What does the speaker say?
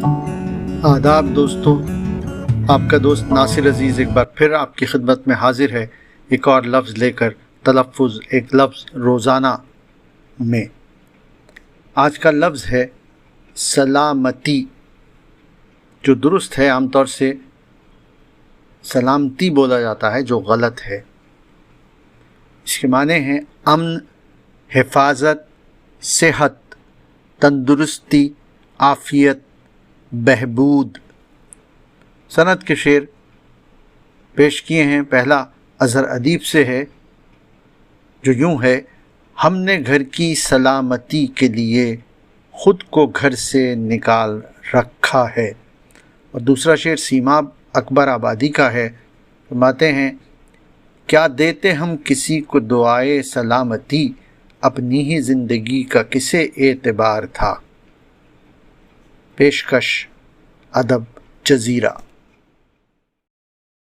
آداب دوستوں، آپ کا دوست ناصر عزیز ایک بار پھر آپ کی خدمت میں حاضر ہے ایک اور لفظ لے کر، تلفظ ایک لفظ روزانہ میں۔ آج کا لفظ ہے سلامتی، جو درست ہے عام طور سے سلامتی بولا جاتا ہے، جو غلط ہے۔ اس کے معنی ہیں امن، حفاظت، صحت، تندرستی، عافیت، بہبود۔ سند کے شعر پیش کیے ہیں۔ پہلا اظہر ادیب سے ہے، جو یوں ہے: ہم نے گھر کی سلامتی کے لیے خود کو گھر سے نکال رکھا ہے۔ اور دوسرا شعر سیماب اکبر آبادی کا ہے۔ فرماتے ہیں: کیا دیتے ہم کسی کو دعائے سلامتی، اپنی ہی زندگی کا کسے اعتبار تھا۔ پیشکش ادب جزیرہ۔